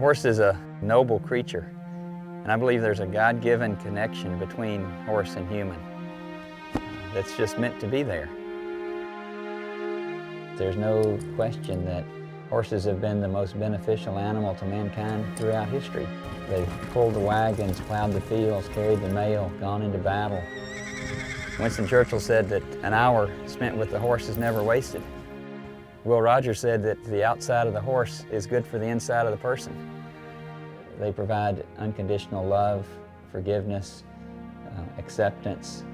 horse is a noble creature, and I believe there's a God-given connection between horse and human that's just meant to be there. There's no question that horses have been the most beneficial animal to mankind throughout history. They've pulled the wagons, plowed the fields, carried the mail, gone into battle. Winston Churchill said that an hour spent with the horse is never wasted. Will Rogers said that the outside of the horse is good for the inside of the person. They provide unconditional love, forgiveness, acceptance,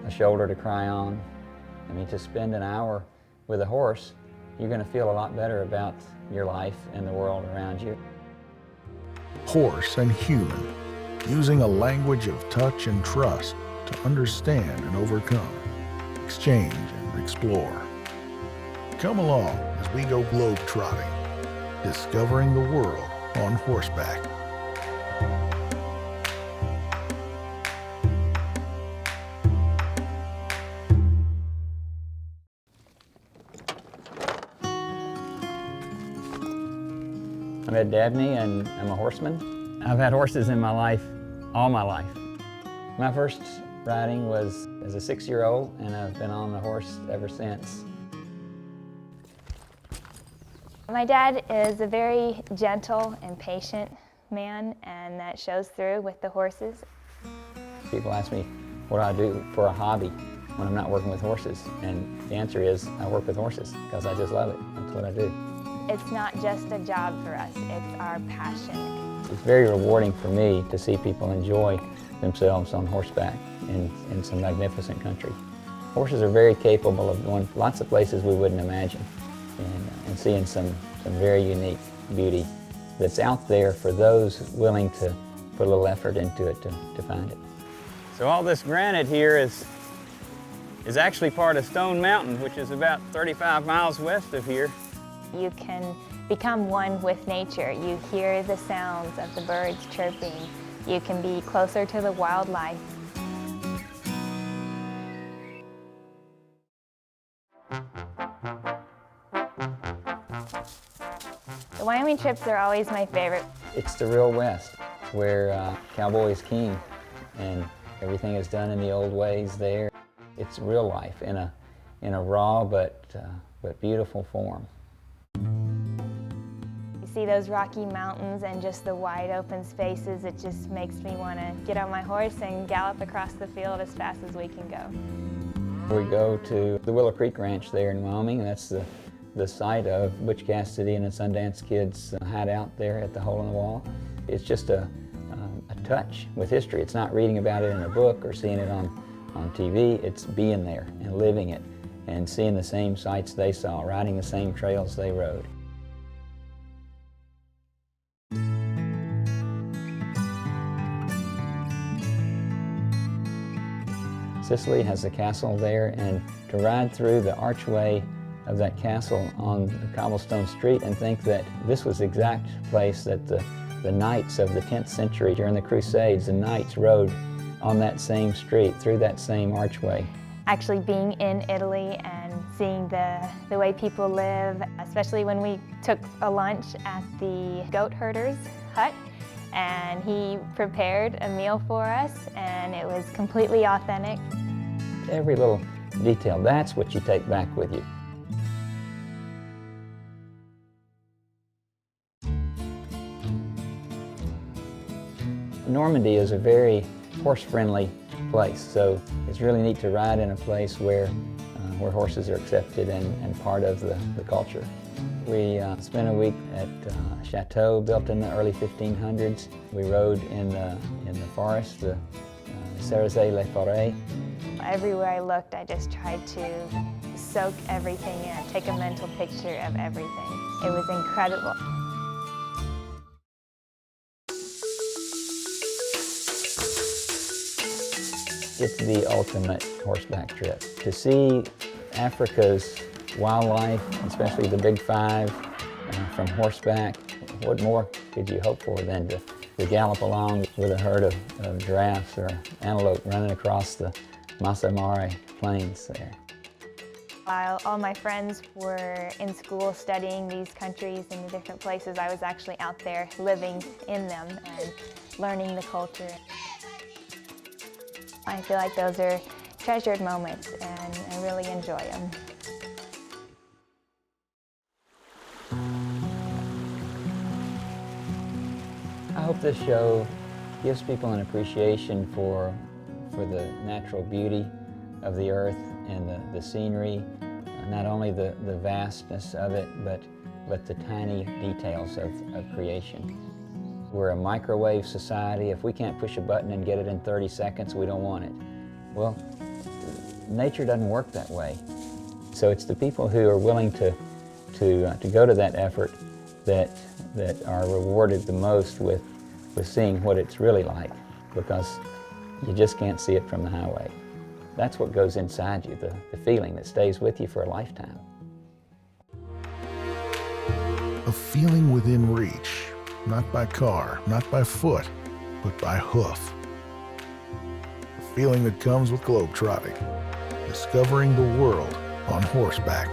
a shoulder to cry on. I mean, to spend an hour with a horse, you're going to feel a lot better about your life and the world around you. Horse and human, using a language of touch and trust to understand and overcome, exchange and explore. Come along as we go globe-trotting, discovering the world on horseback. I'm Ed Dabney and I'm a horseman. I've had horses in my life, all my life. My first riding was as a 6-year-old, and I've been on the horse ever since. My dad is a very gentle and patient man, and that shows through with the horses. People ask me what I do for a hobby when I'm not working with horses, and the answer is I work with horses because I just love it. That's what I do. It's not just a job for us, it's our passion. It's very rewarding for me to see people enjoy themselves on horseback in some magnificent country. Horses are very capable of going lots of places we wouldn't imagine and seeing some very unique beauty that's out there for those willing to put a little effort into it to find it. So all this granite here is actually part of Stone Mountain, which is about 35 miles west of here. You can become one with nature. You hear the sounds of the birds chirping. You can be closer to the wildlife. The Wyoming trips are always my favorite. It's the real West, where cowboy is king and everything is done in the old ways there. It's real life in a raw but beautiful form. You see those Rocky Mountains and just the wide open spaces. It just makes me want to get on my horse and gallop across the field as fast as we can go. We go to the Willow Creek Ranch there in Wyoming. That's the site of Butch Cassidy and the Sundance Kid's hideout there at the Hole in the Wall. It's just a touch with history. It's not reading about it in a book or seeing it on TV. It's being there and living it and seeing the same sights they saw, riding the same trails they rode. Sicily has a castle there, and to ride through the archway of that castle on the cobblestone street and think that this was the exact place that the knights of the 10th century during the Crusades, the knights rode on that same street, through that same archway. Actually being in Italy and seeing the way people live, especially when we took a lunch at the goat herder's hut, and he prepared a meal for us, and it was completely authentic. Every little detail, that's what you take back with you. Normandy is a very horse-friendly place, so it's really neat to ride in a place where horses are accepted and part of the culture. We spent a week at a chateau built in the early 1500s. We rode in the forest, the Cerizay-les-Forêts. Everywhere I looked, I just tried to soak everything in, take a mental picture of everything. It was incredible. It's the ultimate horseback trip. To see Africa's wildlife, especially the Big Five, from horseback, what more could you hope for than to gallop along with a herd of giraffes or antelope running across the Masai Mara plains there. While all my friends were in school studying these countries and the different places, I was actually out there living in them and learning the culture. I feel like those are treasured moments and I really enjoy them. I hope this show gives people an appreciation for the natural beauty of the earth and the scenery, not only the vastness of it, but the tiny details of creation. We're a microwave society. If we can't push a button and get it in 30 seconds, we don't want it. Well, nature doesn't work that way. So it's the people who are willing to go to that effort that are rewarded the most with seeing what it's really like, because you just can't see it from the highway. That's what goes inside you, the feeling that stays with you for a lifetime. A feeling within reach, not by car, not by foot, but by hoof. A feeling that comes with globetrotting, discovering the world on horseback.